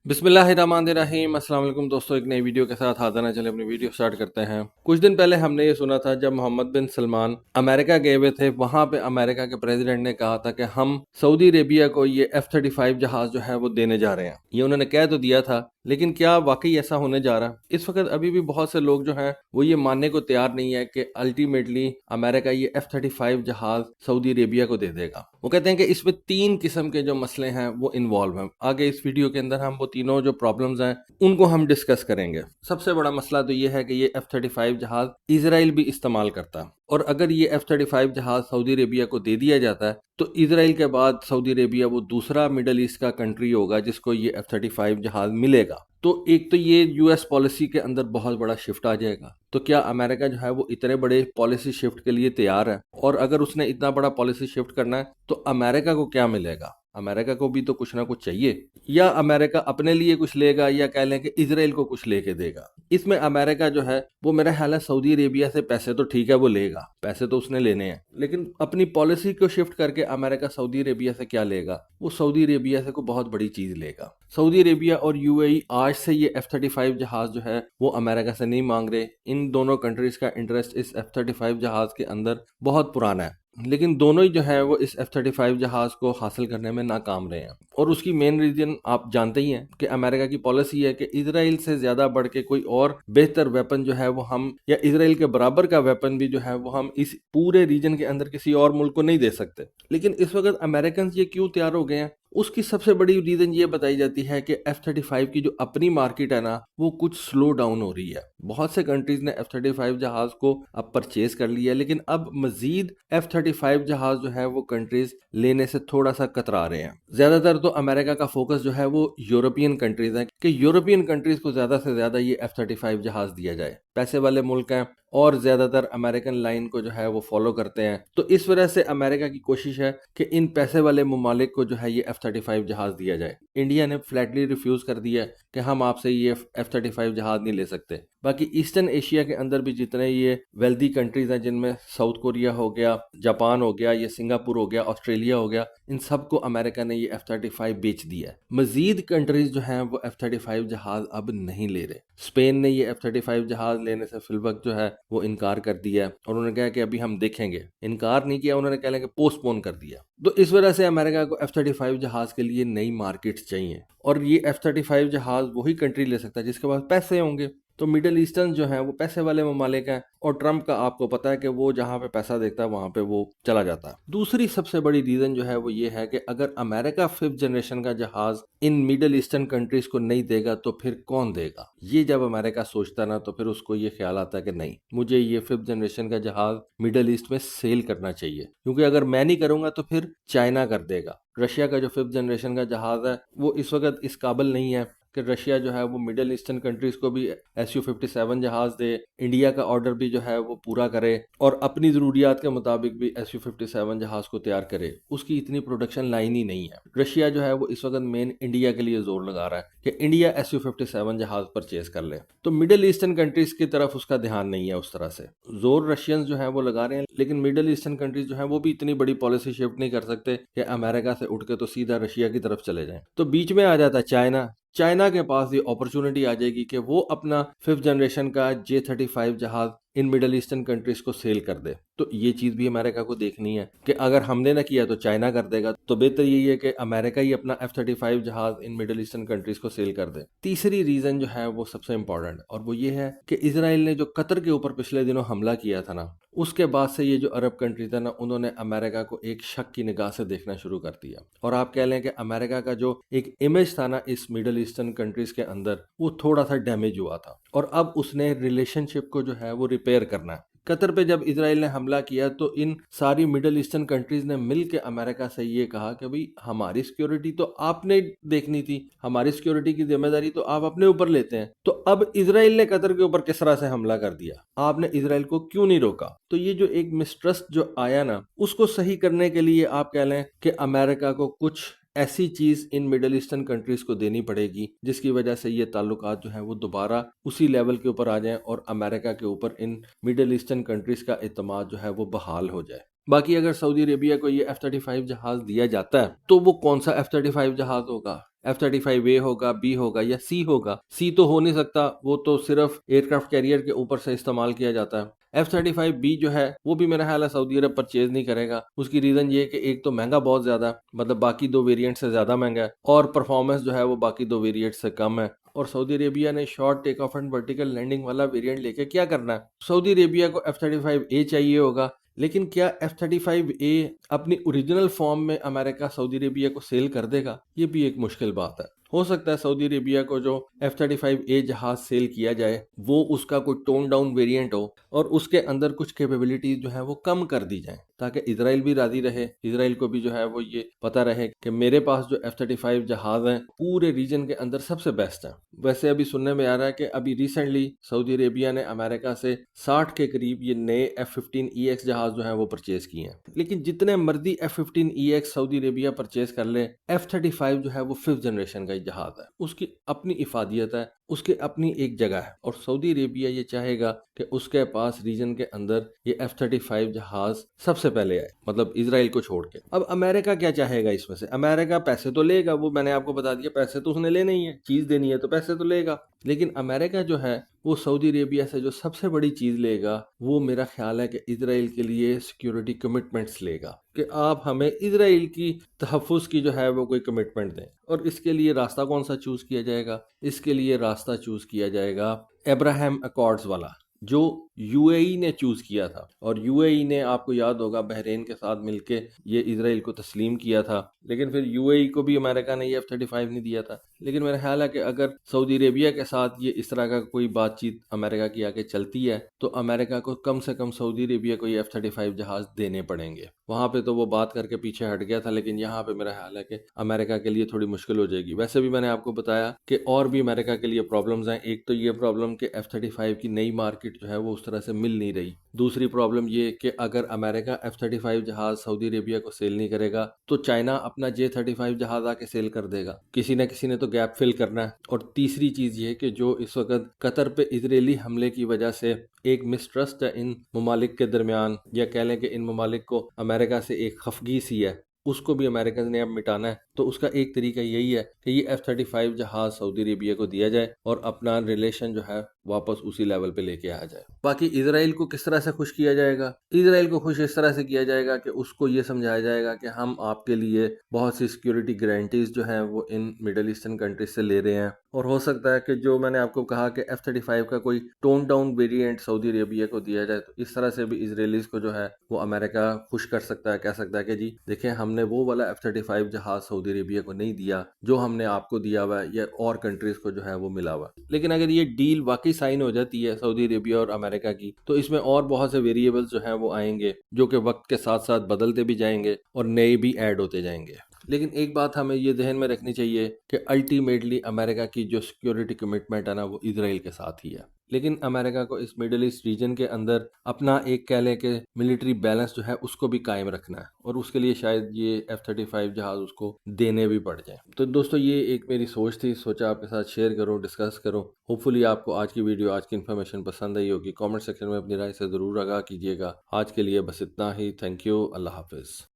बिस्मिल्लाहिर्रहमानिर्रहीम। अस्सलाम वालेकुम दोस्तों, एक नई वीडियो के साथ हाजिर हैं। चले अपनी वीडियो स्टार्ट करते हैं। कुछ दिन पहले हमने ये सुना था जब मोहम्मद बिन सलमान अमेरिका गए हुए थे, वहां पे अमेरिका के प्रेसिडेंट ने कहा था कि हम सऊदी अरेबिया को ये F-35 जहाज जो है वो देने जा रहे हैं। ये उन्होंने कह तो दिया था, लेकिन क्या वाकई ऐसा होने जा रहा है? इस वक्त अभी भी बहुत से लोग जो हैं वो ये मानने को तैयार नहीं है कि अल्टीमेटली अमेरिका ये F-35 जहाज सऊदी अरेबिया को दे देगा। वो कहते हैं कि इसमें 3 किस्म के जो मसले हैं वो इन्वॉल्व हैं। आगे इस वीडियो के अंदर हम वो तीनों जो प्रॉब्लम्स हैं उनको हम डिस्कस करेंगे। सबसे बड़ा मसला तो ये है कि ये F-35 जहाज इजराइल भी इस्तेमाल करता है, और अगर ये F-35 जहाज सऊदी अरेबिया को दे दिया जाता है तो इजराइल के बाद सऊदी अरेबिया वो दूसरा मिडल ईस्ट का कंट्री होगा जिसको ये F-35 जहाज मिलेगा। तो एक तो ये यूएस पॉलिसी के अंदर बहुत बड़ा शिफ्ट आ जाएगा। तो क्या अमेरिका जो है वो इतने बड़े पॉलिसी शिफ्ट के लिए तैयार है? और अगर उसने इतना बड़ा पॉलिसी शिफ्ट करना है तो अमेरिका को क्या मिलेगा? अमेरिका को भी तो कुछ ना कुछ चाहिए। या अमेरिका अपने लिए कुछ लेगा, या कह लें कि इजराइल को कुछ लेके देगा। इसमें अमेरिका जो है वो मेरा ख्याल है सऊदी अरेबिया से पैसे तो ठीक है वो लेगा, पैसे तो उसने लेने हैं, लेकिन अपनी पॉलिसी को शिफ्ट करके अमेरिका सऊदी अरेबिया से क्या लेगा? वो सऊदी अरेबिया से कोई बहुत बड़ी चीज लेगा। सऊदी अरेबिया और यूएई आज से ये F-35 जहाज जो है वो अमेरिका से नहीं मांग रहे। इन दोनों कंट्रीज का इंटरेस्ट इस F-35 जहाज के अंदर बहुत पुराना है, लेकिन दोनों ही जो है वो इस F-35 जहाज को हासिल करने में नाकाम रहे हैं। और उसकी मेन रीजन आप जानते ही हैं कि अमेरिका की पॉलिसी है कि इजराइल से ज्यादा बढ़ के कोई और बेहतर वेपन जो है वो हम, या इजराइल के बराबर का वेपन भी जो है वो हम इस पूरे रीजन के अंदर किसी और मुल्क को नहीं दे सकते। लेकिन इस वक्त अमेरिकन ये क्यों तैयार हो गए हैं? उसकी सबसे बड़ी रीजन ये बताई जाती है कि F-35 की जो अपनी मार्केट है ना वो कुछ स्लो डाउन हो रही है। बहुत से कंट्रीज ने F-35 जहाज को अब परचेज कर लिया है, लेकिन अब मजीद F-35 जहाज जो है वो कंट्रीज लेने से थोड़ा सा कतरा रहे हैं। ज्यादातर तो अमेरिका का फोकस जो है वो यूरोपियन कंट्रीज है कि यूरोपियन कंट्रीज को ज्यादा से ज्यादा ये F-35 जहाज दिया जाए। पैसे वाले मुल्क हैं और ज्यादातर अमेरिकन लाइन को जो है वो फॉलो करते हैं। तो इस वजह से अमेरिका की कोशिश है कि इन पैसे वाले ममालिक को जो है ये F-35 जहाज दिया जाए। इंडिया ने फ्लैटली रिफ्यूज कर दिया कि हम आपसे ये F-35 जहाज नहीं ले सकते। बाकी ईस्टर्न एशिया के अंदर भी जितने ये वेल्दी कंट्रीज हैं, जिनमें साउथ कोरिया हो गया, जापान हो गया, ये सिंगापुर हो गया, ऑस्ट्रेलिया हो गया, इन सबको अमेरिका ने ये F-35 बेच दिया है। मजीद कंट्रीज जो हैं वो F-35 जहाज अब नहीं ले रहे। स्पेन ने ये F-35 जहाज लेने से फिलवक्त जो है वो इनकार कर दिया है, और उन्होंने कहा कि अभी हम देखेंगे। इनकार नहीं किया, उन्होंने कह लेंगे पोस्टपोन कर दिया। तो इस वजह से अमेरिका को F-35 जहाज के लिए नई मार्केट चाहिए, और ये F-35 जहाज वही कंट्री ले सकता है जिसके पास पैसे होंगे। तो मिडल ईस्टर्न जो है वो पैसे वाले ममालिक हैं, और ट्रंप का आपको पता है कि वो जहां पे पैसा देखता है वहां पे वो चला जाता है। दूसरी सबसे बड़ी रीजन जो है वो ये है कि अगर अमेरिका 5th जनरेशन का जहाज इन मिडल ईस्टर्न कंट्रीज को नहीं देगा तो फिर कौन देगा? ये जब अमेरिका सोचता ना तो फिर उसको ये ख्याल आता है कि नहीं, मुझे ये 5th जनरेशन का जहाज मिडल ईस्ट में सेल करना चाहिए, क्योंकि अगर मैं नहीं करूंगा तो फिर चाइना कर देगा। रशिया का जो 5th जनरेशन का जहाज है वो इस वक्त इस काबिल नहीं है कि रशिया जो है वो मिडल ईस्टर्न कंट्रीज को भी Su-57 जहाज दे, इंडिया का ऑर्डर भी जो है वो पूरा करे, और अपनी ज़रूरियात के मुताबिक भी Su-57 जहाज को तैयार करे। उसकी इतनी प्रोडक्शन लाइन ही नहीं है। रशिया जो है वो इस वक्त मेन इंडिया के लिए जोर लगा रहा है कि इंडिया Su-57 जहाज परचेज कर ले। तो मिडल ईस्टर्न कंट्रीज की तरफ उसका ध्यान नहीं है उस तरह से। जोर रशियंस जो है वो लगा रहे हैं, लेकिन मिडल ईस्टर्न कंट्रीज जो है वो भी इतनी बड़ी पॉलिसी शिफ्ट नहीं कर सकते कि अमेरिका से उठ के तो सीधा रशिया की तरफ चले जाएं। तो बीच में आ जाता है चाइना। चाइना के पास ये अपॉर्चुनिटी आ जाएगी कि वो अपना 5th जनरेशन का J-35 जहाज इन मिडल ईस्टर्न कंट्रीज को सेल कर दे। तो ये चीज भी अमेरिका को देखनी है कि अगर हमने ना किया तो चाइना कर देगा। तो बेहतर यही है कि अमेरिका ही अपना F-35 जहाज इन मिडल ईस्टर्न कंट्रीज को सेल कर दे। तीसरी रीजन जो है वो सबसे इंपॉर्टेंट, और वो ये है कि इजराइल ने जो कतर के ऊपर पिछले दिनों हमला किया था ना, उसके बाद से ये जो अरब कंट्री था ना, उन्होंने अमेरिका को एक शक की निगाह से देखना शुरू कर दिया। और आप कह लें कि अमेरिका का जो एक इमेज था ना इस मिडल ईस्टर्न कंट्रीज के अंदर, वो थोड़ा सा डैमेज हुआ था, और अब उसने रिलेशनशिप को जो है वो रिपेयर करना है। कतर पे जब इजराइल ने हमला किया तो इन सारी मिडल ईस्टर्न कंट्रीज ने मिलकर अमेरिका से ये कहा कि भाई हमारी सिक्योरिटी तो आपने देखनी थी, हमारी सिक्योरिटी की जिम्मेदारी तो आप अपने ऊपर लेते हैं। तो अब इजराइल ने कतर के ऊपर किस तरह से हमला कर दिया, आपने इजराइल को क्यों नहीं रोका? तो ये जो एक मिसट्रस्ट जो आया ना, उसको सही करने के लिए आप कह लें कि अमेरिका को कुछ ऐसी चीज इन मिडल ईस्टर्न कंट्रीज को देनी पड़ेगी जिसकी वजह से ये ताल्लुकात जो है वो दोबारा उसी लेवल के ऊपर आ जाएं, और अमेरिका के ऊपर इन मिडल ईस्टर्न कंट्रीज का एतमाद जो है वो बहाल हो जाए। बाकी अगर सऊदी अरेबिया को ये F-35 जहाज दिया जाता है तो वो कौन सा F-35 जहाज होगा? F-35A होगा, B होगा या C होगा? C तो हो नहीं सकता, वो तो सिर्फ एयरक्राफ्ट कैरियर के ऊपर से इस्तेमाल किया जाता है। F-35B जो है वो भी मेरा ख्याल है सऊदी अरब परचेज नहीं करेगा। उसकी रीज़न ये है कि एक तो महंगा बहुत ज़्यादा है, मतलब बाकी दो वेरिएंट से ज़्यादा महंगा है, और परफॉर्मेंस जो है वो बाकी दो वेरिएंट से कम है। और सऊदी अरेबिया ने short take off and vertical landing वाला वेरिएंट लेके क्या करना है? सऊदी अरेबिया को F-35A चाहिए होगा, लेकिन क्या F-35A अपनी ओरिजिनल फॉर्म में अमेरिका सऊदी अरेबिया को सेल कर देगा? ये भी एक मुश्किल बात है। हो सकता है सऊदी अरेबिया को जो F-35A जहाज सेल किया जाए वो उसका कोई टोन डाउन वेरिएंट हो और उसके अंदर कुछ कैपेबिलिटीज जो है वो कम कर दी जाए, ताकि इजराइल भी राजी रहे, इजराइल को भी जो है वो ये पता रहे कि मेरे पास जो F-35 जहाज हैं पूरे रीजन के अंदर सबसे बेस्ट हैं। वैसे अभी सुनने में आ रहा है कि अभी रिसेंटली सऊदी अरेबिया ने अमेरिका से 60 के करीब ये नए F-15EX जहाज जो है वो परचेज किए हैं। लेकिन जितने मर्जी F-15EX सऊदी अरेबिया परचेज कर ले, F-35 जो है वो 5th जनरेशन का जहाज है, उसकी अपनी इफादियत है, उसके अपनी एक जगह है, और सऊदी अरेबिया ये चाहेगा कि उसके पास रीजन के अंदर ये F-35 जहाज सबसे पहले आए, मतलब इजराइल को छोड़ के। अब अमेरिका क्या चाहेगा इसमें से? अमेरिका पैसे तो लेगा, वो मैंने आपको बता दिया, पैसे तो उसने लेने ही है, चीज देनी है तो पैसे तो लेगा। लेकिन अमेरिका जो है वो सऊदी अरेबिया से जो सबसे बड़ी चीज लेगा वो मेरा ख्याल है कि इजराइल के लिए सिक्योरिटी कमिटमेंट्स लेगा, कि आप हमें इजराइल की तहफ़्फ़ुज़ की जो है वो कोई कमिटमेंट दें। और इसके लिए रास्ता कौन सा चूज किया जाएगा? इसके लिए रास्ता चूज किया जाएगा अब्राहम अकॉर्ड्स वाला, जो यूएई ने चूज किया था। और यूएई ने, आपको याद होगा, बहरीन के साथ मिलके ये इजराइल को तस्लीम किया था, लेकिन फिर यूएई को भी अमेरिका ने ये F-35 नहीं दिया था। लेकिन मेरा ख्याल है कि अगर सऊदी अरेबिया के साथ ये इस तरह का कोई बातचीत अमेरिका की आगे चलती है तो अमेरिका को कम से कम सऊदी अरेबिया को ये F-35 जहाज देने पड़ेंगे। वहां पे तो वो बात करके पीछे हट गया था, लेकिन यहाँ पे मेरा ख्याल है कि अमेरिका के लिए थोड़ी मुश्किल हो जाएगी। वैसे भी मैंने आपको बताया कि और भी अमेरिका के लिए प्रॉब्लम्स हैं। एक तो ये प्रॉब्लम कि F-35 की नई मार्केट जो है वो उस तरह से मिल नहीं रही। दूसरी प्रॉब्लम ये कि अगर अमेरिका F-35 जहाज सऊदी अरेबिया को सेल नहीं करेगा तो चाइना अपना J-35 जहाज आके सेल कर देगा। किसी न किसी ने तो गैप फिल करना है। और तीसरी चीज ये कि जो इस वक्त कतर पे इजरायली हमले की वजह से एक मिसट्रस्ट है इन ममालिक के दरमियान, या कह लें कि इन ममालिक को अमेरिका से एक खफगी सी है, उसको भी अमेरिका ने अब मिटाना है। तो उसका एक तरीका यही है कि ये F-35 जहाज सऊदी अरेबिया को दिया जाए और अपना रिलेशन जो है वापस उसी लेवल पे लेके आ जाए। बाकी इजराइल को किस तरह से खुश किया जाएगा? इजराइल को खुश इस तरह से किया जाएगा कि उसको ये समझाया जाएगा कि हम आपके लिए बहुत सी सिक्योरिटी गारंटीज जो हैं वो इन मिडल ईस्टर्न कंट्रीज से ले रहे हैं। और हो सकता है कि जो मैंने आपको कहा कि F-35 का कोई tone down variant Saudi Arabia को दिया जाए, तो इस तरह से भी इजरायलीज को जो है वो अमेरिका खुश कर सकता है, कह सकता है कि जी देखें, हमने वो वाला F-35 जहाज सऊदी अरेबिया को नहीं दिया जो हमने आपको दिया हुआ है, या और कंट्रीज को जो है वो मिला हुआ। लेकिन अगर ये डील वाकई साइन हो जाती है सऊदी अरेबिया और अमेरिका की, तो इसमें और बहुत से वेरिएबल्स जो हैं वो आएंगे, जो कि वक्त के साथ साथ बदलते भी जाएंगे और नए भी ऐड होते जाएंगे। लेकिन एक बात हमें ये ध्यान में रखनी चाहिए कि अल्टीमेटली अमेरिका की जो सिक्योरिटी कमिटमेंट है ना वो इजराइल के साथ ही है। लेकिन अमेरिका को इस मिडिल ईस्ट रीजन के अंदर अपना एक कह लें कि मिलिट्री बैलेंस जो है उसको भी कायम रखना है, और उसके लिए शायद ये F-35 जहाज उसको देने भी पड़ जाए। तो दोस्तों, ये एक मेरी सोच थी, सोचा आपके साथ शेयर करूं, डिस्कस करूं। होपफुली आपको आज की वीडियो, आज की इन्फॉर्मेशन पसंद आई होगी। कमेंट सेक्शन में अपनी राय से ज़रूर आगाह कीजिएगा। आज के लिए बस इतना ही। Thank you. अल्लाह हाफिज़।